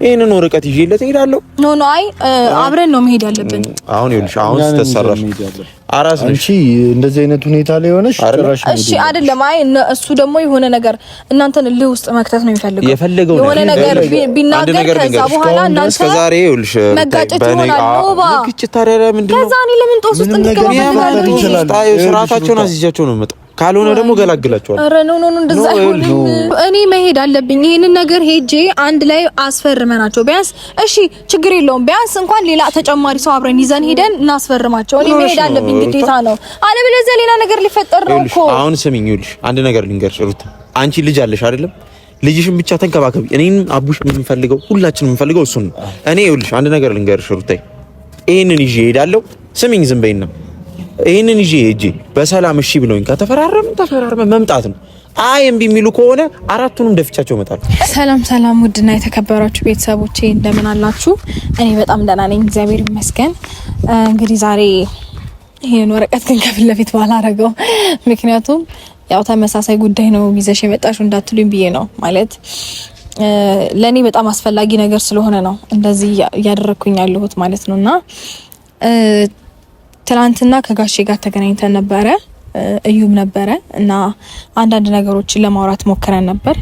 ይሄንን ወረቀት ይዤለት እሄዳለሁ። ኖ አይ አብረን ነው መሄድ ያለብን። አሁን ይኸውልሽ አሁን ተሰራሽ አራስ አንቺ እንደዚህ አይነት ሁኔታ ላይ ሆነሽ ጭራሽ እሺ አይደለም። አይ እሱ ደግሞ የሆነ ነገር እናንተን ልህ ውስጥ መክተት ነው የሚፈልገው። የሆነ ነገር ቢናገር ከዛ በኋላ እናንተ እስከዛሬ ይኸውልሽ መጋጨት ይሆናል። ግጭት ታዲያ ምንድነው? ከዛ እኔ ለምን ጦስ ውስጥ እንድትገባ ይችላል? ስርዓታቸውን አስይዣቸው ነው የምመጣው። ካልሆነ ደግሞ ገላግላቸዋል። አረ ኖ እንደዛ አይሆንም። እኔ መሄድ አለብኝ። ይሄንን ነገር ሄጄ አንድ ላይ አስፈርመናቸው ቢያንስ እሺ ችግር የለውም። ቢያንስ እንኳን ሌላ ተጨማሪ ሰው አብረን ይዘን ሄደን እናስፈርማቸው። እኔ መሄድ አለብኝ ግዴታ ነው። አለበለዚያ ሌላ ነገር ሊፈጠር ነው እኮ። አሁን ስሚኝ፣ ይኸውልሽ አንድ ነገር ልንገርሽ ሩት፣ አንቺ ልጅ አለሽ አይደለም? ልጅሽን ብቻ ተንከባከቢ። እኔን አቡሽ የምንፈልገው ሁላችንም የምንፈልገው እሱን ነው። እኔ ይኸውልሽ አንድ ነገር ልንገርሽ ሩታይ፣ ይሄንን ይዤ እሄዳለሁ። ስሚኝ ዝም በይና ይሄንን ይዤ ሂጂ በሰላም እሺ ብሎኝ ከተፈራረመ መምጣት ነው። አይ እምቢ የሚሉ ከሆነ አራቱንም ደፍቻቸው እመጣለሁ። ሰላም ውድና የተከበራችሁ ቤተሰቦቼ እንደምን አላችሁ? እኔ በጣም ደህና ነኝ፣ እግዚአብሔር ይመስገን። እንግዲህ ዛሬ ይሄን ወረቀት ግን ከፊት ለፊት ባላረገው፣ ምክንያቱም ያው ተመሳሳይ ጉዳይ ነው ይዘሽ የመጣሽው እንዳትሉኝ ብዬ ነው። ማለት ለኔ በጣም አስፈላጊ ነገር ስለሆነ ነው እንደዚህ እያደረኩኝ ያለሁት ማለት ነውና ትናንትና ከጋሼ ጋር ተገናኝተን ነበረ። እዩም ነበረ እና አንዳንድ ነገሮችን ለማውራት ሞክረን ነበር።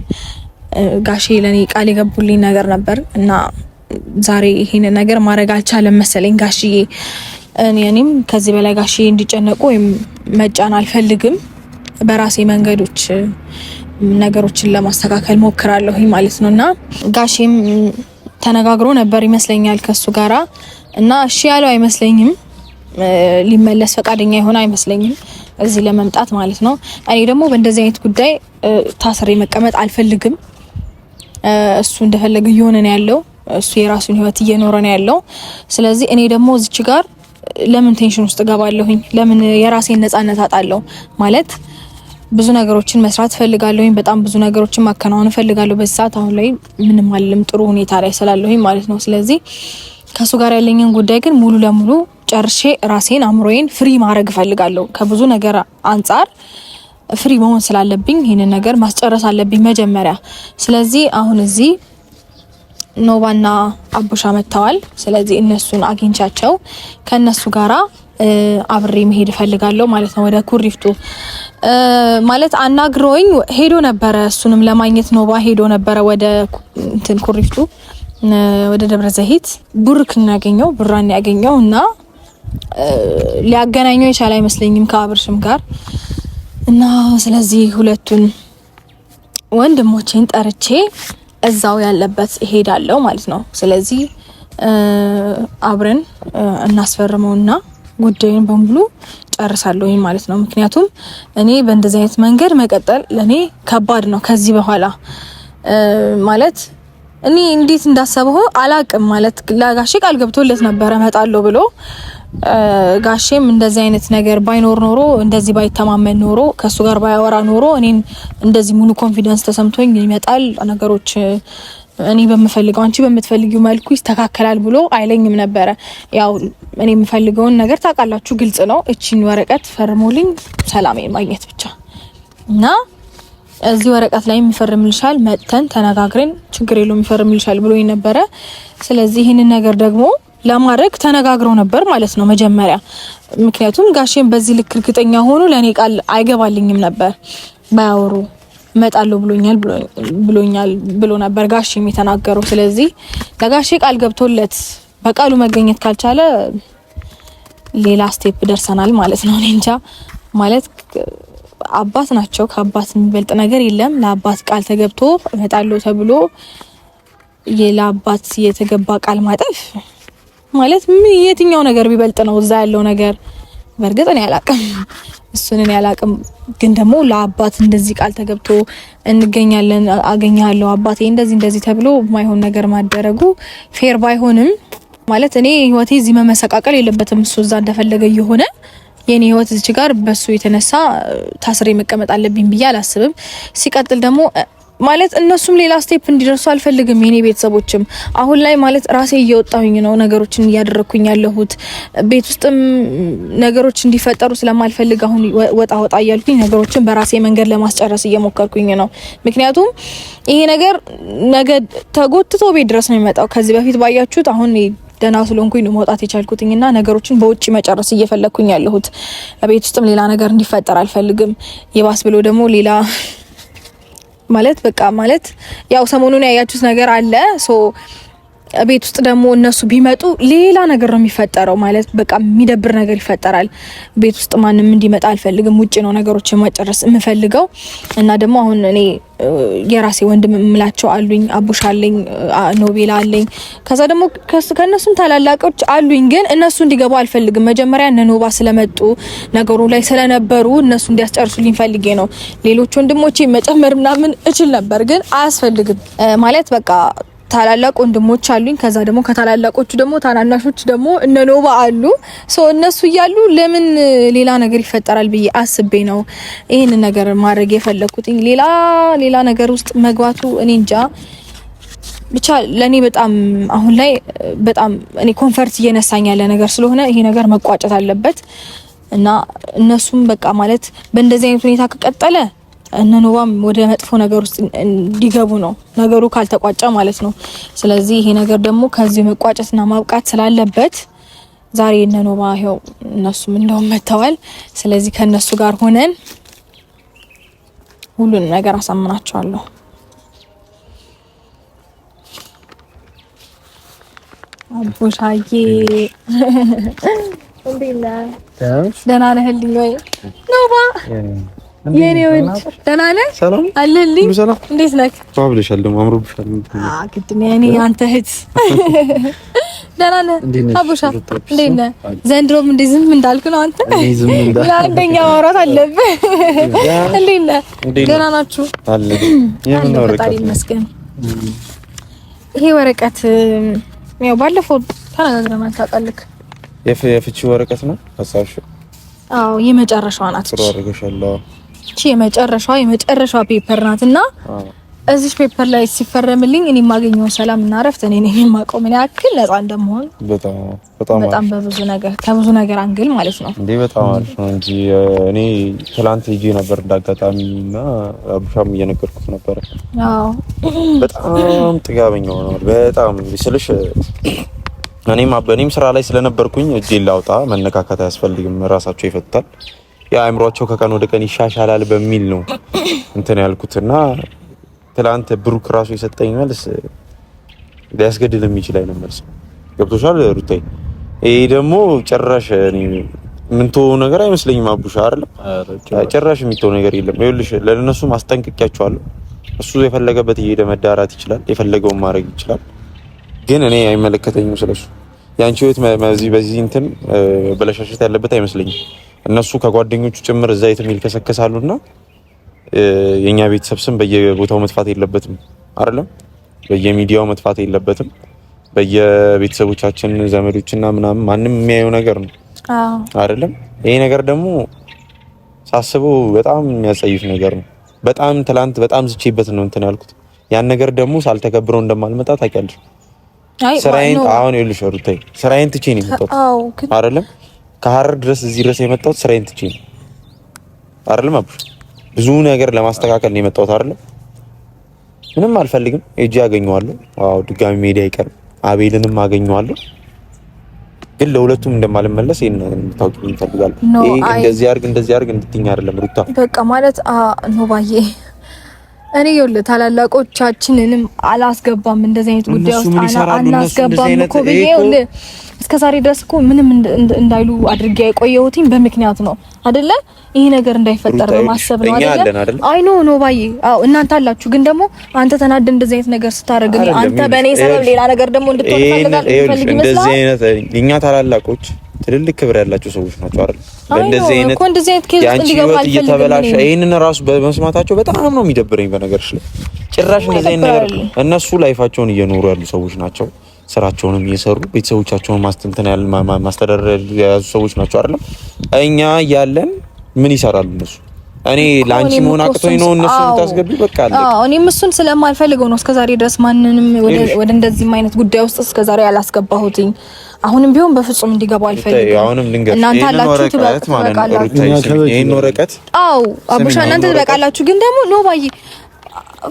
ጋሼ ለኔ ቃል የገቡልኝ ነገር ነበር እና ዛሬ ይሄን ነገር ማድረግ አልቻለም መሰለኝ ጋሼዬ። እኔም ከዚህ በላይ ጋሼ እንዲጨነቁ ወይም መጫን አልፈልግም። በራሴ መንገዶች ነገሮችን ለማስተካከል ሞክራለሁ ማለት ነውና ጋሼም ተነጋግሮ ነበር ይመስለኛል ከሱ ጋራ እና እሺ ያለው አይመስለኝም። ሊመለስ ፈቃደኛ ይሆን አይመስለኝም እዚህ ለመምጣት ማለት ነው። እኔ ደግሞ በእንደዚህ አይነት ጉዳይ ታስሬ መቀመጥ አልፈልግም። እሱ እንደፈለገ እየሆነ ነው ያለው። እሱ የራሱን ህይወት እየኖረ ነው ያለው። ስለዚህ እኔ ደግሞ እዚች ጋር ለምን ቴንሽን ውስጥ ገባለሁኝ? ለምን የራሴን ነፃነት አጣለሁ? ማለት ብዙ ነገሮችን መስራት ፈልጋለሁኝ። በጣም ብዙ ነገሮችን ማከናወን ፈልጋለሁ። በዚህ ሰዓት አሁን ላይ ምንም አይደለም፣ ጥሩ ሁኔታ ላይ ስላለሁኝ ማለት ነው። ስለዚህ ከሱ ጋር ያለኝን ጉዳይ ግን ሙሉ ለሙሉ ጨርሼ ራሴን አምሮዬን ፍሪ ማድረግ ፈልጋለሁ። ከብዙ ነገር አንጻር ፍሪ መሆን ስላለብኝ ይሄንን ነገር ማስጨረስ አለብኝ መጀመሪያ። ስለዚህ አሁን እዚህ ኖባና አቡሻ መተዋል። ስለዚህ እነሱን አግኝቻቸው ከነሱ ጋራ አብሬ መሄድ ፈልጋለሁ ማለት ነው ወደ ኩሪፍቱ። ማለት አናግሮኝ ሄዶ ነበረ፣ እሱንም ለማግኘት ኖባ ሄዶ ነበረ ወደ እንትን ኩሪፍቱ ወደ ደብረ ዘይት ቡርክን ያገኘው ብራን ያገኘው እና ሊያገናኘው የቻለ አይመስለኝም ከአብርሽም ጋር እና ስለዚህ ሁለቱን ወንድሞቼን ጠርቼ እዛው ያለበት እሄዳለሁ ማለት ነው። ስለዚህ አብረን እናስፈርመውና ጉዳዩን በሙሉ ጨርሳለሁ ማለት ነው። ምክንያቱም እኔ በእንደዚህ አይነት መንገድ መቀጠል ለኔ ከባድ ነው ከዚህ በኋላ ማለት እኔ እንዴት እንዳሰበው አላቅም። ማለት ለጋሼ ቃል ገብቶለት ነበር እመጣለሁ ብሎ ጋሼም እንደዚህ አይነት ነገር ባይኖር ኖሮ እንደዚህ ባይተማመን ኖሮ ከሱ ጋር ባያወራ ኖሮ እኔን እንደዚህ ሙሉ ኮንፊደንስ ተሰምቶኝ ይመጣል ነገሮች እኔ በመፈልገው አንቺ በመትፈልጊው መልኩ ይስተካከላል ብሎ አይለኝም ነበር። ያው እኔ የምፈልገውን ነገር ታውቃላችሁ፣ ግልጽ ነው። እቺን ወረቀት ፈርሞልኝ ሰላሜን ማግኘት ብቻ እና እዚህ ወረቀት ላይ የሚፈርምልሻል መተን ተነጋግረን ችግር የለውም የሚፈርምልሻል ብሎኝ ነበረ። ስለዚህ ይሄንን ነገር ደግሞ ለማድረግ ተነጋግረው ነበር ማለት ነው መጀመሪያ። ምክንያቱም ጋሼም በዚህ ልክ እርግጠኛ ሆኖ ለኔ ቃል አይገባልኝም ነበር። ባያወሩ እመጣለሁ ብሎኛል ብሎ ነበር ጋሼም የተናገረው። ስለዚህ ለጋሼ ቃል ገብቶለት በቃሉ መገኘት ካልቻለ ሌላ ስቴፕ ደርሰናል ማለት ነው። እኔ እንጃ ማለት አባት ናቸው፣ ከአባት የሚበልጥ ነገር የለም። ለአባት ቃል ተገብቶ እመጣለሁ ተብሎ የለአባት የተገባ ቃል ማጠፍ ማለት የትኛው ነገር ቢበልጥ ነው እዛ ያለው ነገር? በእርግጥ እኔ አላቅም፣ እሱን እኔ አላቅም። ግን ደግሞ ለአባት እንደዚህ ቃል ተገብቶ እንገኛለን አገኛለሁ አባቴ እንደዚህ ተብሎ ማይሆን ነገር ማደረጉ ፌር ባይሆንም ማለት እኔ ህይወቴ እዚህ መመሰቃቀል የለበትም። እሱ እዛ እንደፈለገ የሆነ የኔ ህይወት እዚህ ጋር በሱ የተነሳ ታስሬ መቀመጥ አለብኝ ብዬ አላስብም። ሲቀጥል ደግሞ ማለት እነሱም ሌላ ስቴፕ እንዲደርሱ አልፈልግም። የኔ ቤተሰቦችም አሁን ላይ ማለት ራሴ እየወጣሁኝ ነው ነገሮችን እያደረኩኝ ያለሁት። ቤት ውስጥም ነገሮች እንዲፈጠሩ ስለማልፈልግ አሁን ወጣ እያልኩኝ ነገሮችን በራሴ መንገድ ለማስጨረስ እየሞከርኩኝ ነው። ምክንያቱም ይሄ ነገር ነገ ተጎትቶ ቤት ድረስ ነው የሚመጣው። ከዚህ በፊት ባያችሁት አሁን ደህና ስለሆንኩኝ ነው መውጣት የቻልኩትኝና ነገሮችን በውጪ መጨረስ እየፈለኩኝ ያለሁት። ቤት ውስጥም ሌላ ነገር እንዲፈጠር አልፈልግም። ይባስ ብሎ ደግሞ ሌላ ማለት በቃ ማለት ያው ሰሞኑን ያያችሁት ነገር አለ። ሶ ቤት ውስጥ ደግሞ እነሱ ቢመጡ ሌላ ነገር ነው የሚፈጠረው። ማለት በቃ የሚደብር ነገር ይፈጠራል። ቤት ውስጥ ማንንም እንዲመጣ አልፈልግም። ውጪ ነው ነገሮችን መጨረስ የምፈልገው። እና ደግሞ አሁን እኔ የራሴ ወንድም እምላቸው አሉኝ። አቡሽ አለኝ፣ ኖቤላ አለኝ። ከዛ ደግሞ ከነሱም ታላላቆች አሉኝ። ግን እነሱ እንዲገቡ አልፈልግም። መጀመሪያ እነ ኖባ ስለመጡ ነገሩ ላይ ስለነበሩ እነሱ እንዲያስጨርሱልኝ ፈልጌ ነው። ሌሎች ወንድሞቼ መጨመር ምናምን እችል ነበር፣ ግን አያስፈልግም። ማለት በቃ ታላላቅ ወንድሞች አሉኝ። ከዛ ደግሞ ከታላላቆቹ ደግሞ ታናናሾች ደግሞ እነ ኖባ አሉ። ሶ እነሱ እያሉ ለምን ሌላ ነገር ይፈጠራል ብዬ አስቤ ነው ይሄን ነገር ማድረግ የፈለኩት። ሌላ ነገር ውስጥ መግባቱ እኔ እንጃ ብቻ ለኔ በጣም አሁን ላይ በጣም እኔ ኮንፈርት እየነሳኝ ያለ ነገር ስለሆነ ይሄ ነገር መቋጨት አለበት እና እነሱም በቃ ማለት በእንደዚህ አይነት ሁኔታ ከቀጠለ እነ ኖባም ወደ መጥፎ ነገር ውስጥ እንዲገቡ ነው ነገሩ ካልተቋጨ ማለት ነው። ስለዚህ ይሄ ነገር ደግሞ ከዚህ መቋጨትና ማብቃት ስላለበት ዛሬ እነ ኖባ ይኸው እነሱም እንደውም መተዋል። ስለዚህ ከነሱ ጋር ሆነን ሁሉን ነገር አሳምናቸዋለሁ። አቡሻዬ እንዴና ደህና ነህልኝ ወይ ኖባ? የኔ ወንድ ደህና ነህ? ሰላም አለልኝ። እንዴት ነህ? ታብለሻል ደግሞ አምሮብሻል። ግድ ነው እኔ አንተ እህት ደህና ነህ? አቡሻ እንዴት ነህ? ዘንድሮም እንዴ ዝም እንዳልክ ነው አንተ? አንደኛ ማውራት አለብህ። እንዴት ነህ? ደህና ናችሁ? አለኝ። የምን ወረቀት ይመስገን። ይሄ ወረቀት ያው ባለፈው ተነጋግረናል ታውቃለህ። የፍቺ ወረቀት ነው ሀሳብሽ? አዎ የመጨረሻዋ ናት። ጥሩ አድርገሻለሁ። እቺ የመጨረሻዋ ፔፐር ናትና እዚህ ፔፐር ላይ ሲፈረምልኝ እኔ የማገኘው ሰላም እና እረፍት እኔ ነኝ የማውቀው ምን ያክል ነፃ እንደምሆን። በጣም በብዙ ነገር ከብዙ ነገር አንግል ማለት ነው እንዴ። በጣም አሪፍ ነው እንጂ እኔ ትላንት ሂጂ ነበር እንዳጋጣሚና አቡሻም እየነገርኩት ነበር። አዎ በጣም ጥጋበኛ ሆኗል። በጣም ስልሽ እኔም ስራ ላይ ስለነበርኩኝ እጄን ላውጣ መነካካት አያስፈልግም፣ ራሳቸው ይፈታል። የአእምሮአቸው ከቀን ወደ ቀን ይሻሻላል በሚል ነው እንትን ያልኩትና ትላንት ብሩክ ራሱ የሰጠኝ መልስ ሊያስገድል የሚችል አይነት መልስ ገብቶሻል ሩታዬ? ይሄ ደግሞ ጭራሽ እኔ ምንቶ ነገር አይመስለኝም። አቡሻ አይደለም ጭራሽ የሚተው ነገር የለም። ይኸውልሽ ለነሱ ማስጠንቀቂያቸዋለሁ። እሱ የፈለገበት እየሄደ መዳራት ይችላል፣ የፈለገውን ማድረግ ይችላል። ግን እኔ አይመለከተኝም ስለሱ። ያንቺ ህይወት በዚህ እንትን በለሻሸት ያለበት አይመስለኝም። እነሱ ከጓደኞቹ ጭምር እዛ የትም ይልከሰከሳሉና የኛ ቤተሰብ ስም በየቦታው መጥፋት የለበትም አይደለም፣ በየሚዲያው መጥፋት የለበትም። በየቤተሰቦቻችን ዘመዶችና ምናምን ማንም የሚያየው ነገር ነው አይደለም። ይሄ ነገር ደግሞ ሳስበው በጣም የሚያጸይፍ ነገር ነው። በጣም ትላንት በጣም ዝቼበት ነው እንትን ያልኩት። ያን ነገር ደግሞ ሳልተከብረው እንደማልመጣ ታውቂያለሽ። ስራዬን አሁን ይኸውልሽ ሩታዬ ስራዬን ትቼ ነው የመጣሁት አይደለም። ከሐረር ድረስ እዚህ ድረስ የመጣሁት ስራዬን ትቼ ነው አይደለም። አቡሽ ብዙ ነገር ለማስተካከል ነው የመጣሁት አይደለም። ምንም አልፈልግም፣ እጄ አገኘዋለሁ። አዎ ድጋሚ ሜዳ አይቀርም። አቤልንም አገኘዋለሁ። ግን ለሁለቱም እንደማልመለስ ታውቂ ይፈልጋል። ይሄ እንደዚህ አድርግ እንድትይኝ አይደለም ሩታ። በቃ ማለት ኖባዬ እኔ ይኸውልህ ታላላቆቻችንንም አላስገባም እንደዚህ አይነት ጉዳይ ውስጥ አናስገባም እኮ ብዬ ይኸውልህ እስከዛሬ ድረስ እኮ ምንም እንዳይሉ አድርጌ የቆየሁትኝ በምክንያት ነው አይደለ? ይሄ ነገር እንዳይፈጠር በማሰብ ነው አይደለ? አይ ኖ ባዬ፣ አዎ እናንተ አላችሁ። ግን ደግሞ አንተ ተናደ እንደዚህ አይነት ነገር ስታደርግ አንተ በእኔ ሰበብ ሌላ ነገር ደግሞ እንድትሆን ፈልጋለህ ይመስላል። እንደዚህ አይነት እኛ ታላላቆች ትልልቅ ክብር ያላቸው ሰዎች ናቸው አይደል? እንደዚህ አይነት ኬዝ ውስጥ እንዲገባ አልፈልግም። ይሄንን ራሱ በመስማታቸው በጣም ነው የሚደብረኝ። በነገርሽ ላይ ጭራሽ እንደዚህ አይነት ነገር እነሱ ላይፋቸውን እየኖሩ ያሉ ሰዎች ናቸው። ስራቸውንም እየሰሩ ቤተሰቦቻቸውን ማስተዳደር የያዙ ሰዎች ናቸው አይደል? እኛ ያለን ምን ይሰራሉ እነሱ? እኔ ላንቺ መሆን አቅቶኝ ነው እነሱን ታስገቢ በቃ አለ። እኔም እሱን ስለማልፈልገው ነው እስከዛሬ ድረስ ማንንም ወደ እንደዚህ አይነት ጉዳይ ውስጥ እስከዛሬ ያላስገባሁትኝ። አሁንም ቢሆን በፍጹም እንዲገባ አልፈልግም። አሁንም ልንገር እናንተ አላችሁ ትበቃላችሁ። ይሄን ወረቀት አቡሻ እናንተ ትበቃላችሁ። ግን ደግሞ ኖ ባይ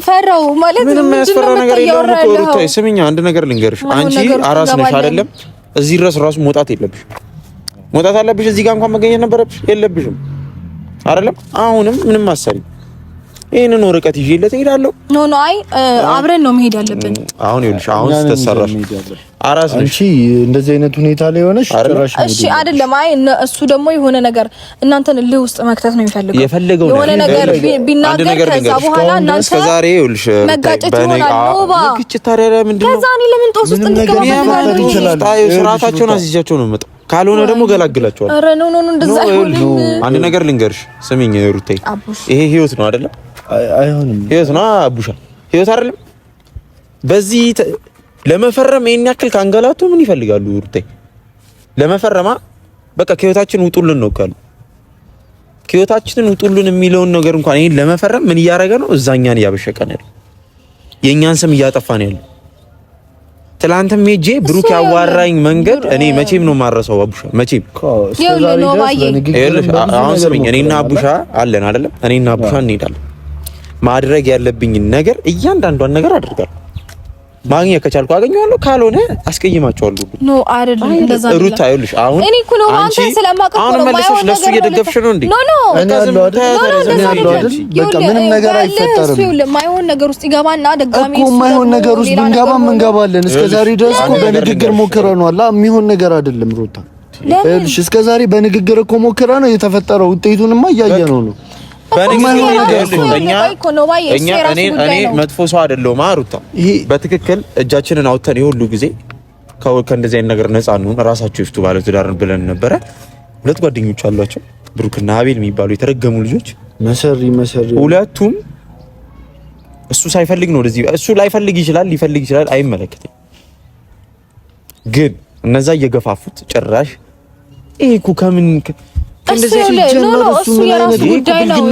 ፈራው ማለት ምንም የሚያስፈራ ነገር የለውም እኮ ሩታዬ። ስሚኝ አንድ ነገር ልንገርሽ፣ አንቺ አራስ ነሽ አይደለም? እዚህ ድረስ ራሱ መውጣት የለብሽም። መውጣት አለብሽ። እዚህ ጋር እንኳን መገኘት ነበረብሽ የለብሽም አይደለም? አሁንም ምንም አሰሪ ይሄንን ወረቀት ይዤለት እሄዳለሁ። ኖ አይ አብረን ነው መሄድ ያለብን። አሁን ይኸውልሽ አሁን ተሰራሽ አራስ ነሽ። አንቺ እንደዚህ አይነት ሁኔታ ላይ ሆነሽ ጭራሽ እሺ አይደለም። አይ እሱ ደግሞ የሆነ ነገር እናንተን ልህ ውስጥ መክተት ነው የሚፈልገው። የፈለገው የሆነ ነገር ቢናገር ከዛ በኋላ እናንተ እስከዛሬ ይኸውልሽ መጋጨት ይሆናል። ኖባ ግጭት ታዲያ ምንድን ነው? ከዛ እኔ ለምን ጦስ ውስጥ እንድገባ ይችላል። ስርዓታቸውን አስይዣቸው ነው የምመጣው። ካልሆነ ደግሞ ገላግላቸዋለሁ። ኧረ ኖ እንደዛ አይሆንም። አንድ ነገር ልንገርሽ፣ ስሚኝ ሩታዬ፣ ይሄ ህይወት ነው አይደለም? አይሆንም። ህይወት ነው አቡሻ፣ ህይወት አይደለም? በዚህ ለመፈረም ይሄን ያክል ካንገላቱ ምን ይፈልጋሉ ሩታዬ? ለመፈረማ በቃ ከህይወታችን ውጡልን ነው ካሉ ከህይወታችንን ውጡልን የሚለውን ነገር እንኳን ይሄን ለመፈረም ምን እያደረገ ነው? እዛኛን እያበሸቀን ያለው የኛን ስም እያጠፋ ነው ያለው። ትላንትም ሄጄ ብሩክ ያዋራኝ መንገድ እኔ መቼም ነው ማረሰው አቡሻ፣ መቼም አሁን ስሚኝ፣ እኔና አቡሻ አለን አይደለም? እኔና አቡሻ እንሄዳለን። ማድረግ ያለብኝ ነገር እያንዳንዷን ነገር አድርጋለሁ። ማግኘት ከቻልኩ አገኘዋለሁ፣ ካልሆነ አስቀይማቸዋለሁ። ኖ አይደለም እንደዛ ነው ሩታ። ይኸውልሽ አሁን እኔ እኮ ነው አንተ ስለማውቅ ነው መልሰሽ ለሱ እየደገፍሽ ነው እንዴ? ኖ እኔ ያለው አይደል? በቃ ምንም ነገር አይፈጠርም። እሱ የማይሆን ነገር ውስጥ ይገባና ደጋሚ እኮ የማይሆን ነገር ውስጥ ብንገባም እንገባለን። እስከዛሬ ድረስ እኮ በንግግር ሞክረናል። የሚሆን ነገር አይደለም ሩታ። ይኸውልሽ እስከዛሬ በንግግር እኮ ሞክረናል። የተፈጠረው ውጤቱንማ እያየነው ነው። እኔ መጥፎ ሰው አይደለሁም ሩታ። በትክክል እጃችንን አውጥተን የሁሉ ጊዜ ከእንደዚህ አይነት ነገር ነፃ እንሁን፣ ራሳቸው ይፍቱ ባለ ትዳር ብለን ነበረ። ሁለት ጓደኞች አሏቸው ብሩክና አቤል የሚባሉ የተረገሙ ልጆች። መሰሪ ሁለቱም እሱ ሳይፈልግ ነው ወደዚህ። እሱ ላይፈልግ ይችላል፣ ሊፈልግ ይችላል፣ አይመለከተኝም። ግን እነዛ እየገፋፉት ጭራሽ ይሄ እኮ ከምን እንደዚህ ሲጀመር እሱ የራሱ ጉዳይ ነው።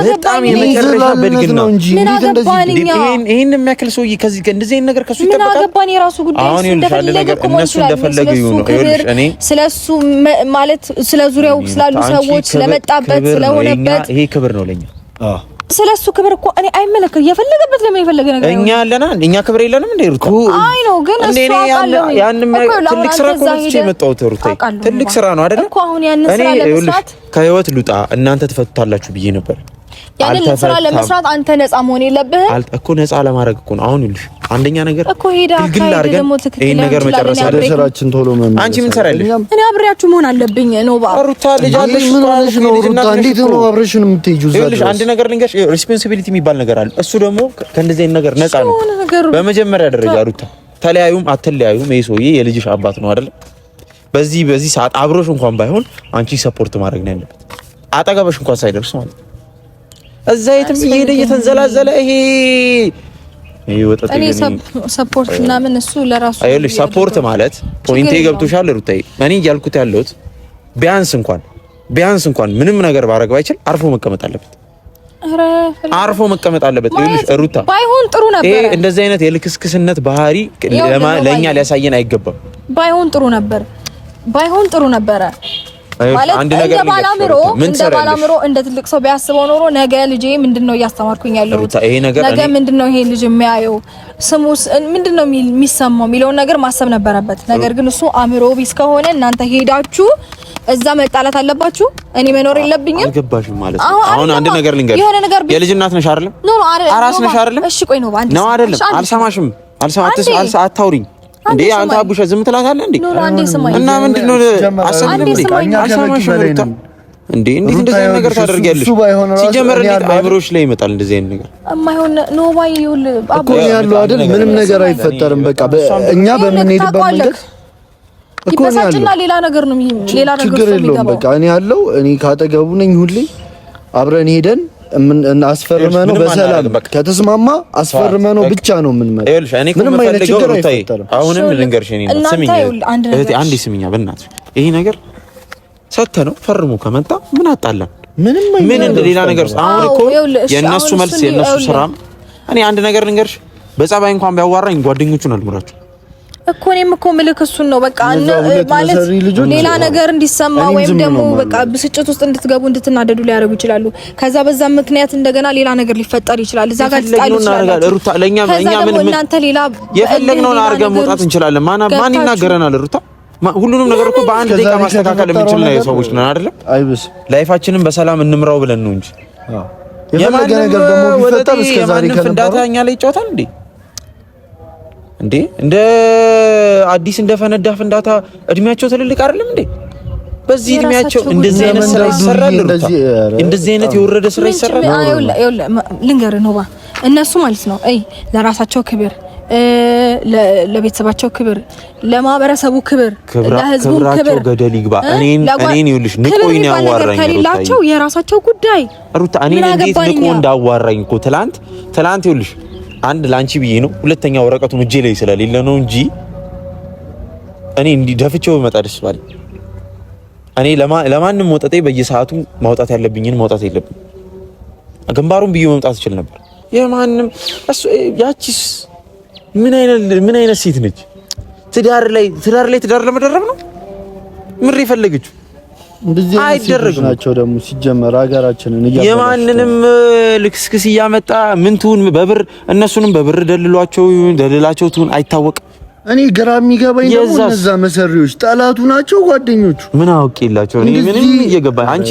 በጣም የመጨረሻ በድግና ይሄን የሚያክል ሰውዬ ከዚህ እንደዚህ አይነት ነገር ከሱ ይጠበቃል። ምን አገባን? የራሱ ጉዳይ ነው። እነሱ እንደፈለገ ይሁን። ይኸውልሽ እኔ ስለሱ ማለት ስለ ዙሪያው ስላሉ ሰዎች ስለመጣበት ስለሆነበት ይሄ ክብር ነው ለኛ። ስለሱ ክብር እኮ እኔ አይመለከት የፈለገበት ለምን የፈለገ ነገር እኛ አለና እኛ ክብር የለንም እንዴ ሩታ? አይ ነው ግን እሱ አቃለው ያንንም ትልቅ ስራ እኮ ነው የመጣሁት ሩታ። ትልቅ ስራ ነው አይደል እኮ አሁን ያንን ስራ ለመስራት ከህይወት ልውጣ እናንተ ትፈቱታላችሁ ብዬ ነበር። ያንን ስራ ለመስራት አንተ ነፃ መሆን የለብህም እኮ። ነፃ ለማድረግ እኮ ነው አሁን ይልሽ አንደኛ ነገር እኮ ሄዳ ደግሞ ይሄን ነገር መጨረስ ወደ ስራችን ቶሎ መመለስ። አንቺ ምን ትሰራለሽ? እኔ አብሬያችሁ መሆን አለብኝ ነው ሩታ። ልጅ አለሽ ምን ሆነሽ ነው ሩታ? እንዴት ነው አብረሽን የምትሄጂው? ይኸውልሽ አንድ ነገር ልንገርሽ፣ ሪስፖንሲቢሊቲ የሚባል ነገር አለ። እሱ ደግሞ ከእንደዚህ አይነት ነገር ነፃ ነው። በመጀመሪያ ደረጃ ሩታ ተለያዩም አትለያዩም ይሄ ሰውዬ የልጅሽ አባት ነው አይደል? በዚህ ሰዓት አብሮሽ እንኳን ባይሆን አንቺ ሰፖርት ማድረግ ነው ያለበት፣ አጠገብሽ እንኳን ሳይደርስ ማለት እዛ የትም እየሄደ እየተንዘላዘለ ይሄ ወጣት እኔ ሰፖርት ምናምን እሱ ለራሱ አይልሽ። ሰፖርት ማለት ፖይንቴ ገብቶሻል ሩታዬ? እኔ እያልኩት ያለሁት ቢያንስ እንኳን ምንም ነገር ባረግ ባይችል አርፎ መቀመጥ አለበት። አርፎ መቀመጥ አለበት። ይኸውልሽ ሩታ ባይሆን ጥሩ ነበር። ይሄ እንደዚህ አይነት የልክስክስነት ባህሪ ለኛ ሊያሳየን አይገባም። ባይሆን ጥሩ ነበረ ማለት እንደ ባላምሮ እንደ ትልቅ ሰው ቢያስበው ኖሮ ነገ ልጄ ምንድነው እያስተማርኩኝ ያለሁት፣ ነገ ምንድነው ይሄ ልጅ የሚያየው፣ ስሙስ ምንድነው የሚሰማው የሚለውን ነገር ማሰብ ነበረበት። ነገር ግን እሱ አምሮ ቢስ ከሆነ እናንተ ሄዳችሁ እዛ መጣላት አለባችሁ። እኔ መኖር የለብኝም። አልገባሽም ማለት ነው። አሁን አንድ ነገር ልንገርሽ፣ የልጅ እናት ነሽ አይደለም? አራስ ነሽ አይደለም? እሺ ቆይ ነው ነው አይደለም? አልሰማሽም። አታውሪኝ እንዴ አንተ አቡሻ ዝም ትላታለህ እንዴ? እና ምንድነው አሰብልኝ እንዴ? እንዴት እንደዚህ አይነት ነገር ታደርጊያለሽ? ሲጀመር እንዴት አእምሮሽ ላይ ይመጣል እንደዚህ አይነት ነገር? የማይሆን ነው ባይውል እኮ ያለው አይደል? ምንም ነገር አይፈጠርም። በቃ እኛ በምንሄድበት መንገድ እኮ ያለው ሌላ ነገር ነው የሚገባው። በቃ እኔ ያለው እኔ ካጠገቡ ነኝ ሁሌ አብረን ሄደን አስፈርመነው በሰላም ከተስማማ አስፈርመነው ብቻ ነው የምንመጣው። ይኸውልሽ እኔ ምንም አይነት ችግር አይፈጠርም። አሁንም ልንገርሽ እኔ ስሚኝ እህቴ አንዴ ስሚኛ በእናትሽ ይሄ ነገር ሰተነው ፈርሞ ከመጣ ምን አጣላን? ምን ሌላ ነገር አሁን እኮ የነሱ መልስ የነሱ ስራም እኔ አንድ ነገር ልንገርሽ በጸባይ እንኳን ቢያዋራኝ ጓደኞቹን አልምራቸው እኮ እኔም እኮ ምልክ እሱን ነው በቃ ማለት ሌላ ነገር እንዲሰማ ወይም ደግሞ በቃ ብስጭት ውስጥ እንድትገቡ እንድትናደዱ ሊያደርጉ ይችላሉ። ከዛ በዛ ምክንያት እንደገና ሌላ ነገር ሊፈጠር ይችላል። እዛ ጋር ተጣሉ ይችላል። ሩታ ለኛ ምን እናንተ ሌላ የፈለግነውን አድርገን መውጣት እንችላለን። ማን ይናገረናል? ሩታ ሁሉንም ነገር እኮ በአንድ ደቂቃ ማስተካከል የምንችል ነው ሰዎች ነን አይደለም? አይብስ ላይፋችንን በሰላም እንምራው ብለን ነው እንጂ የማን ነገር ደግሞ ቢፈጠር እስከዛሬ ከነዳታ እኛ ላይ ይጫወታል እንዴ እንደ አዲስ እንደፈነዳ ፍንዳታ እድሜያቸው ትልልቅ አይደለም እንዴ? በዚህ እድሜያቸው እንደዚህ አይነት ስራ ይሰራል? እንደዚህ አይነት የወረደ ስራ ይሰራል? ልንገርህ ነው እነሱ ማለት ነው ለራሳቸው ክብር ለቤተሰባቸው ክብር ለማህበረሰቡ ክብር ለህዝቡ ክብር ገደል ይግባ። እኔን ይኸውልሽ ንቆኝ ነው ያዋራኝ ከሌላቸው የራሳቸው ጉዳይ ሩታ እኔን እንዴት ንቆ እንዳዋራኝ እኮ ትላንት ይኸውልሽ አንድ ላንቺ ብዬ ነው ሁለተኛ ወረቀቱን እጄ ላይ ስለሌለ ነው እንጂ እኔ እንዲህ ደፍቼው መጣ ደስ ባለ እኔ ለማንም ወጣጤ በየሰዓቱ ማውጣት ያለብኝን ማውጣት የለብኝ ግንባሩን ብዬ መምጣት እችል ነበር። የማንም እሱ ያቺስ ምን አይነት ሴት ነች? ትዳር ላይ ትዳር ለመደረብ ነው ምር የፈለገችው እንደዚህ አይደረግም ናቸው ደግሞ ሲጀመር ሀገራችንን እያበላሽ የማንንም ልክስክስ እያመጣ ምን ትሁን በብር እነሱንም በብር ደልላቸው ትሁን አይታወቅ። እኔ ግራ የሚገባኝ ደግሞ እነዛ መሰሪዎች ጠላቱ ናቸው ጓደኞቹ ምን አውቄላቸው እኔ ምንም እየገባኝ አንቺ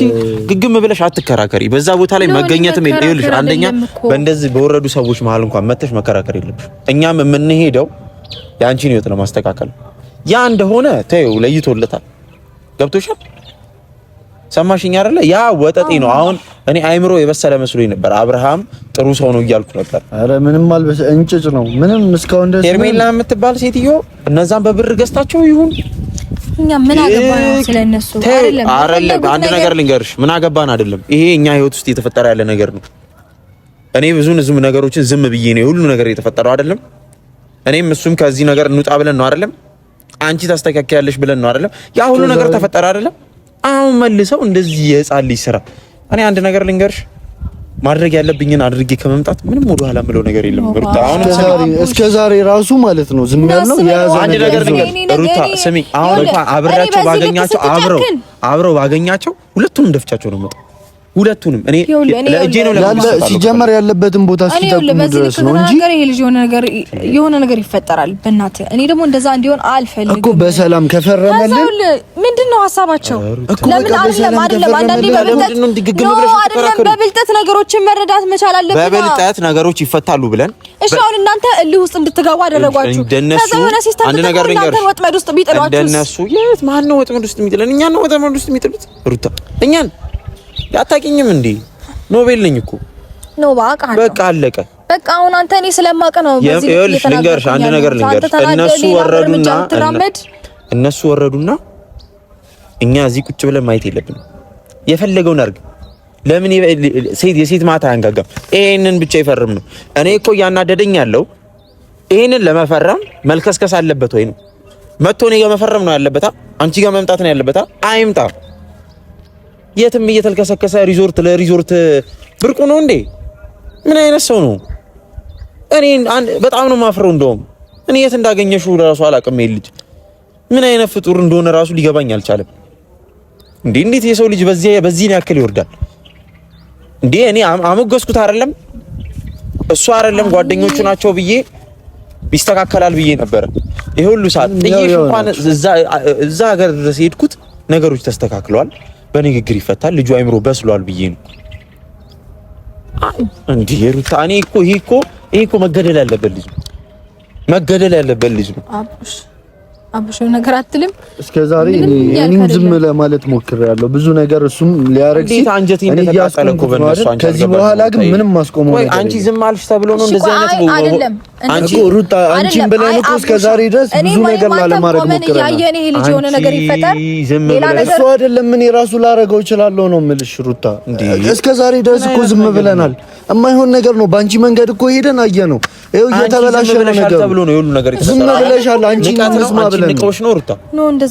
ግግም ብለሽ አትከራከሪ። በዛ ቦታ ላይ መገኘትም ይኸውልሽ አንደኛ በእንደዚህ በወረዱ ሰዎች መሀል እንኳን መተሽ መከራከር የለብሽ። እኛም የምንሄደው ያንቺን ህይወት ለማስተካከል ያ እንደሆነ ተይው ለይቶለታል። ገብቶሻል? ሰማሽኝ አይደለ? ያ ወጠጤ ነው። አሁን እኔ አይምሮ የበሰለ መስሎኝ ነበር። አብርሃም ጥሩ ሰው ነው እያልኩ ነበር። አረ ምንም አልበሰ እንጭጭ ነው። ምንም እስካሁን እንደዚህ ሄርሜላ የምትባል ሴትዮ እነዛን በብር ገዝታቸው ይሁን እኛ ምን አገባን ስለነሱ አይደለም። አንድ ነገር ልንገርሽ፣ ምን አገባን አይደለም። ይሄ እኛ ህይወት ውስጥ የተፈጠረ ያለ ነገር ነው። እኔ ብዙ ነገሮችን ዝም ብዬ ነው ሁሉ ነገር የተፈጠረው አይደለም። እኔም እሱም ከዚህ ነገር እንውጣ ብለን ነው አይደለም። አንቺ ታስተካክያለሽ ብለን ነው አይደለም። ያ ሁሉ ነገር ተፈጠረ አይደለም። አሁን መልሰው እንደዚህ የህፃን ልጅ ስራ። እኔ አንድ ነገር ልንገርሽ፣ ማድረግ ያለብኝን አድርጌ ከመምጣት ምንም ወደ ኋላ ምለው ነገር የለም። ሩታ አሁን እስከ ዛሬ ራሱ ማለት ነው ዝም ያልነው የያዘ አንድ ነገር ልንገርሽ ሩታ ስሚ፣ አሁን እንኳን አብሬያቸው ባገኛቸው አብረው ባገኛቸው ሁለቱንም ደፍቻቸው ነው የምመጣው። ሁለቱንም እኔ ለእጄ ነው ያለ ሲጀመር ያለበትን ቦታ ሲጠቁም ድረስ ነው እንጂ ይሄ ልጅ የሆነ ነገር ይፈጠራል። በእናትህ እኔ ደግሞ እንደዛ እንዲሆን አልፈልግም እኮ በሰላም ከፈረመልን ምንድነው ሐሳባቸው? ለምን አይደለም አንዳንዴ በብልጠት ነገሮችን መረዳት መቻል አለብን። በብልጠት ነገሮች ይፈታሉ ብለን እሺ፣ አሁን እናንተ እልህ ውስጥ እንድትገቡ አደረጓችሁ። ከዛ የሆነ ሲስተም አንድ ነገር ልንገርሽ፣ ወጥመድ ውስጥ ቢጥሏችሁ እንደነሱ የት ማን ነው ወጥመድ ውስጥ የሚጥለን? እኛን ነው ወጥመድ ውስጥ የሚጥሉት ሩታ እኛን ያታቂኝም እንዴ ኖቤል ነኝ እኮ ነው በቃ አለቀ። በቃ አሁን አንተ እኔ ስለማውቅ ነው በዚህ ልንገርሽ አንድ ነገር ልንገርሽ እነሱ ወረዱና እኛ እዚህ ቁጭ ብለን ማየት የለብንም። የፈለገውን አድርግ። ለምን የሴት ማታ አንጋጋም? ይሄንን ብቻ ይፈርም ነው። እኔ እኮ ያናደደኝ ያለው ይሄንን ለመፈረም መልከስከስ አለበት ወይ ነው መጥቶ እኔ ጋር መፈረም ነው ያለበት? አንቺ ጋር መምጣት ነው ያለበት? አይምጣ። የትም እየተልከሰከሰ ሪዞርት ለሪዞርት ብርቁ ነው እንዴ? ምን አይነት ሰው ነው? እኔ በጣም ነው ማፍረው። እንደውም እኔ የት እንዳገኘሽው ራሱ አላውቅም። ይሄ ልጅ ምን አይነት ፍጡር እንደሆነ ራሱ ሊገባኝ አልቻለም። እንዴት የሰው ልጅ በዚህ ያክል ይወርዳል እንዴ? እኔ አመገስኩት አይደለም እሱ አይደለም ጓደኞቹ ናቸው ብዬ ይስተካከላል ብዬ ነበር። ይሄ ሁሉ ሰዓት ጥዬሽ እንኳን እዛ ሀገር ድረስ ሄድኩት ነገሮች ተስተካክለዋል። በንግግር ይፈታል። ልጁ አይምሮ በስሏል ብዬ ነው እንዴ ሩታ። እኔ እኮ ይሄ እኮ መገደል ያለበት ልጅ ነው። አብሽ ነገር አትልም። እስከዛሬ እኔም ዝም ለማለት ሞክሬያለሁ ብዙ ነገር እሱም ሊያረግ ሲል እኔ እያስቆምኩ በእነሱ አንቺ ከዚህ በኋላ ግን ምንም ማስቆመው ነገር አንቺ ዝም አልሽ ተብሎ ነው እንደዚህ አይነት አንቺ ሩታ አንቺን ብለን እኮ እስከዛሬ ድረስ ብዙ ነገር ላለማድረግ ሞክሬያለሁ። ያየኔ ይሄ ልጅ የሆነ ነገር ይፈጠር ሌላ ነገር እሱ አይደለም ምን ራሱ ላረገው እችላለሁ ነው የምልሽ ሩታ። እስከዛሬ ድረስ እኮ ዝም ብለናል። የማይሆን ነገር ነው። ባንቺ መንገድ እኮ ሄደን አየነው። ይኸው እየተበላሸ ነው ነገር ተብሎ ነው ሁሉ ነገር ዝም ብለሻል። አንቺ ንቀውሽ ነው ሩታ?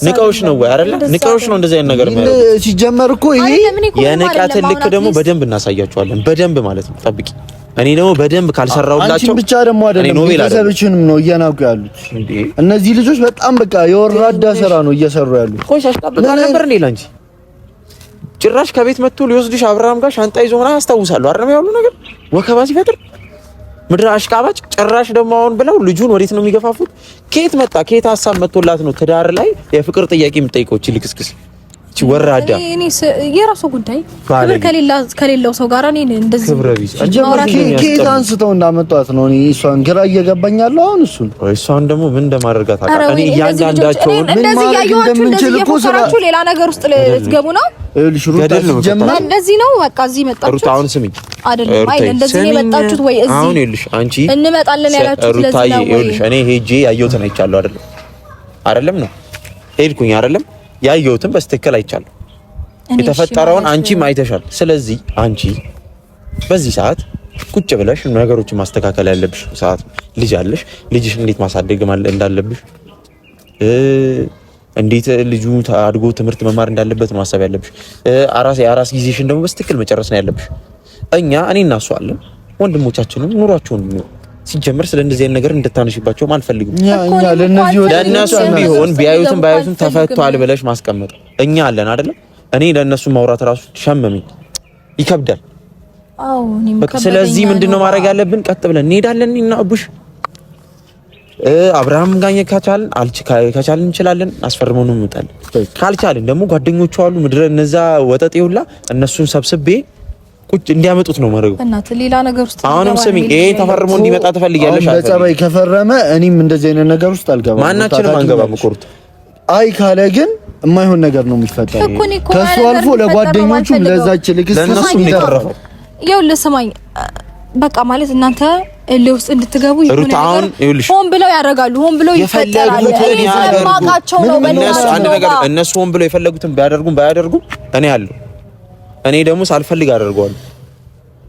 ንቀውሽ ነው ወይ አይደለ? ንቀውሽ ነው እንደዚህ አይነት ነገር ማለት ሲጀመር እኮ ይሄ የንቀት ልክ ደግሞ በደንብ እናሳያቸዋለን። በደንብ ማለት ነው። ጠብቂ። እኔ ደግሞ በደንብ ካልሰራውላቸው አንቺ ብቻ ደግሞ አይደለም ቤተሰብሽንም ነው እያናቁ ያሉት እነዚህ ልጆች። በጣም በቃ የወራዳ ስራ ነው እየሰሩ ያሉት። ቆይ አሽቃብጥ ነበር እንዴ ላንቺ? ጭራሽ ከቤት መጥቶ ሊወስድሽ አብርሃም ጋር ሻንጣ ይዞ ምናምን አስታውሳለሁ አይደል? ያሉ ነገር ወከባ ሲፈጥር ምድር አሽቃባጭ። ጭራሽ ደግሞ አሁን ብለው ልጁን ወዴት ነው የሚገፋፉት? ከየት መጣ? ከየት ሀሳብ መጥቶላት ነው ትዳር ላይ የፍቅር ጥያቄ የምጠይቀው? እቺ ልክስክስ እቺ ወራዳ እኔ የራሱ ጉዳይ ከሌለው ሰው ጋር እኔ እንደዚህ ከየት አንስተው እንዳመጣት ነው እኔ እሷን ግራ እየገባኛለሁ። አሁን እሷን ደግሞ ምን እንደማደርጋት አውቃለሁ። እኔ እያንዳንዳቸው ምን ማድረግ እንደምንችል እኮ ስራችሁ ሌላ ነገር ውስጥ ልትገቡ ነው። እንደዚህ ነው በቃ እዚህ መጣችሁ። አሁን ስሚኝ አይደለም አይ እንደዚህ ነው የመጣችሁት ወይ እዚህ አሁን ይኸውልሽ አንቺ እንመጣለን ያላችሁት ለዚህ ነው። ይኸውልሽ እኔ ሄጄ ያየሁትን አይቻለሁ አይደለም ነው ሄድኩኝ አይደለም ያየሁትን በስትክክል አይቻለሁ። የተፈጠረውን አንቺም አይተሻል። ስለዚህ አንቺ በዚህ ሰዓት ቁጭ ብለሽ ነገሮችን ማስተካከል ያለብሽ ሰዓት ልጅ አለሽ። ልጅሽ እንዴት ማሳደግ እንዳለብሽ እንዴት ልጁ አድጎ ትምህርት መማር እንዳለበት ማሰብ ያለብሽ። አራስ ጊዜሽን ደግሞ በስትክክል መጨረስ ነው ያለብሽ። እኔና እሱ አለን ወንድሞቻችንም ኑሯቸውን ነው ሲጀምር ስለ እንደዚህ አይነት ነገር እንድታነሽባቸውም አልፈልግም። ለእነሱ ቢሆን ቢያዩትም ባያዩትም ተፈቷል ብለሽ ማስቀመጥ እኛ አለን አይደለም። እኔ ለእነሱ ማውራት ራሱ ሸመመኝ፣ ይከብዳል። ስለዚህ ምንድነው ማድረግ ያለብን? ቀጥ ብለን እንሄዳለን እና አቡሽ አብርሃም ጋር ከቻልን እንችላለን፣ አስፈርመው ነው እንመጣለን። ካልቻልን ደግሞ ጓደኞቹ አሉ ምድረ እነዛ ወጠጤ ሁላ እነሱን ሰብስቤ ቁጭ እንዲያመጡት ነው ማድረግ። እናንተ ሌላ ነገር ውስጥ አሁንም ስሚ፣ ይሄ ተፈርሞ እንዲመጣ ትፈልጊያለሽ? በጸባይ ከፈረመ እኔም እንደዚህ አይነት ነገር ውስጥ አልገባም። ማናችንም አንገባም። ኮርት አይ ካለ ግን የማይሆን ነገር ነው የሚፈጠረው። ከሱ አልፎ ለጓደኞቹ ለዛች ልክስ ለነሱ እንዲተረፈው ይኸውልህ፣ ስማኝ በቃ ማለት እናንተ ለውስጥ እንድትገቡ ይሁን ሆን ብለው ያደርጋሉ። ሆን ብለው ይፈጠራሉ። እኔ ስለማውቃቸው ነው። በእነሱ አንድ ነገር እነሱ ሆን ብለው የፈለጉትን ባያደርጉም እኔ አለሁ። እኔ ደግሞ ሳልፈልግ አደርገዋለሁ።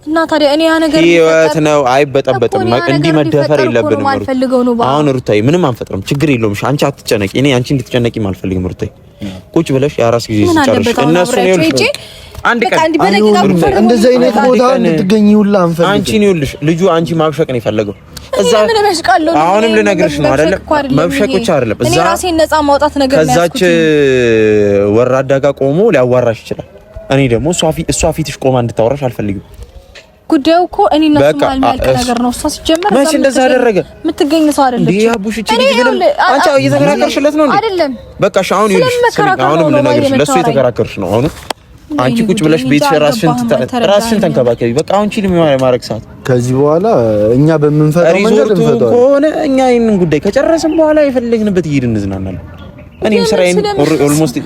እና ታዲያ እኔ ያ ነገር ህይወት ነው፣ አይበጠበጥም። እንዲህ መደፈር የለብንም። አሁን ሩታዬ ምንም አንፈጥርም፣ ችግር የለውም። አንቺ አትጨነቂ። እኔ አንቺ እንድትጨነቂም አልፈልግም። ሩታዬ ቁጭ ብለሽ የአራስ ጊዜ ሲጨርሽ እነሱ ነው ይልሽ አንድ ቀን እንደዚህ አይነት ቦታ እንድትገኝ ሁላ አንፈልግም። አንቺን ይልሽ ልጁ አንቺ ማብሸቅ ነው የፈለገው እዛ። አሁንም ልነግርሽ ነው አይደለም፣ መብሸቅ ብቻ አይደለም። እዛ እኔ ራሴን ነፃ ማውጣት ነገር ነው ያስኩት። ከዛች ወራዳ ጋር ቆሞ ሊያዋራሽ ይችላል። እኔ ደግሞ እሷ ፊትሽ ቆማ እንድታወራሽ አልፈልግም። ጉዳዩ እኮ እኔ እና እሱ ማለት ያልከ ነገር ነው። እሷ ሲጀመር መቼ እንደዛ አደረገ? የምትገኝ ሰው አይደለች። እንዴ አቡሽ እቺ ልጅ ግን አንቺ እየተከራከርሽለት ነው እንዴ? አይደለም በቃ አሁን ይልሽ አሁንም ልነግርሽ ለሱ እየተከራከርሽ ነው። አሁን አንቺ ቁጭ ብለሽ ቤትሽ ራስሽን ተንከባከቢ። በቃ አሁን ቺ ማረግ ሰዓት ከዚህ በኋላ እኛ በምንፈታው መንገድ እንፈታው ከሆነ እኛ ይሄንን ጉዳይ ከጨረስን በኋላ የፈለግንበት ይሄድ እንዝናናለን። እኔም ስራዬን ኦልሞስት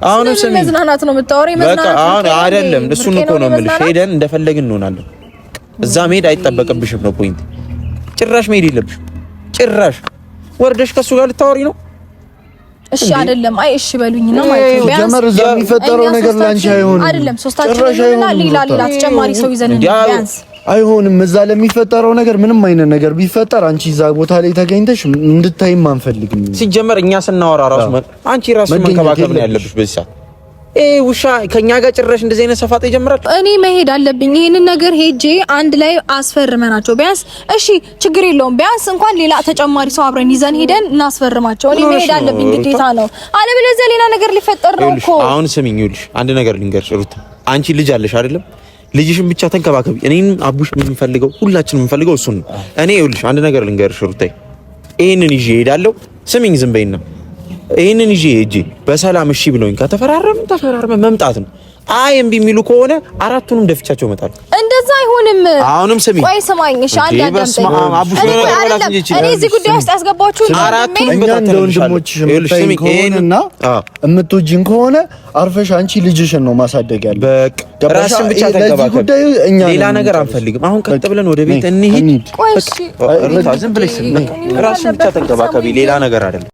አሁንም ስሚ መዝናናት ነው የምታወሪው። በቃ አሁን አይደለም እሱን እኮ ነው የምልሽ። ሄደን እንደፈለግን እንሆናለን። እዛ መሄድ አይጠበቅብሽም ነው ፖይንት። ጭራሽ መሄድ የለብሽም። ጭራሽ ወርደሽ ከሱ ጋር ልታወሪ ነው። እሺ አይደለም። አይ እሺ በሉኝ ነው ማለት ነው። ጀመር እዛ የሚፈጠረው ነገር ላንቺ አይሆንም። አይደለም ሶስታችንና ሌላ ተጨማሪ ሰው ይዘን ቢያንስ አይሆንም። እዛ ለሚፈጠረው ነገር ምንም አይነት ነገር ቢፈጠር አንቺ እዛ ቦታ ላይ ተገኝተሽ እንድታይም አንፈልግም። ሲጀመር እኛ ስናወራ ራሱ አንቺ ራስሽ መንከባከብ ነው ያለብሽ በዚህ ሰዓት። ውሻ ከኛ ጋር ጭራሽ እንደዚህ አይነት ሰፋጥ ይጀምራል። እኔ መሄድ አለብኝ። ይሄንን ነገር ሄጄ አንድ ላይ አስፈርመናቸው ቢያንስ እሺ ችግር የለውም። ቢያንስ እንኳን ሌላ ተጨማሪ ሰው አብረን ይዘን ሄደን እናስፈርማቸው። እኔ መሄድ አለብኝ ግዴታ ነው። አለበለዚያ ሌላ ነገር ሊፈጠር ነው እኮ። አሁን ስሚኝ፣ ይኸውልሽ አንድ ነገር ልንገርሽ ሩታ፣ አንቺ ልጅ አለሽ አይደለም? ልጅሽን ብቻ ተንከባከቢ። እኔን አቡሽ የምንፈልገው ሁላችንም የምንፈልገው እሱን ነው። እኔ ይኸውልሽ አንድ ነገር ልንገርሽ ሩታዬ፣ ይሄንን ይዤ እሄዳለሁ። ስሚኝ ዝም በይና ይሄንን ይዤ ሂጂ በሰላም እሺ ብሎኝ ተፈራረመ መምጣት ነው። አይ እምቢ የሚሉ ከሆነ አራቱንም ደፍቻቸው እመጣለሁ። እንደዛ አይሆንም። አሁንም ስሚ፣ ቆይ ስማኝ እሺ። አንድ አዳምጠኝ። እኔ እዚህ ጉዳይ ውስጥ ያስገባችሁ አራቱንም ወንድሞችሽ ከሆነና እምትወጂን ከሆነ አርፈሽ አንቺ ልጅሽን ነው ማሳደግ ያለው። በቃ ራስሽን ብቻ ተንከባከቢ። ሌላ ነገር አንፈልግም። አሁን ቀጥ ብለን ወደ ቤት እንሂድ። ቆይ እሺ፣ ዝም ብለሽ ራስሽን ብቻ ተንከባከቢ። ሌላ ነገር አይደለም።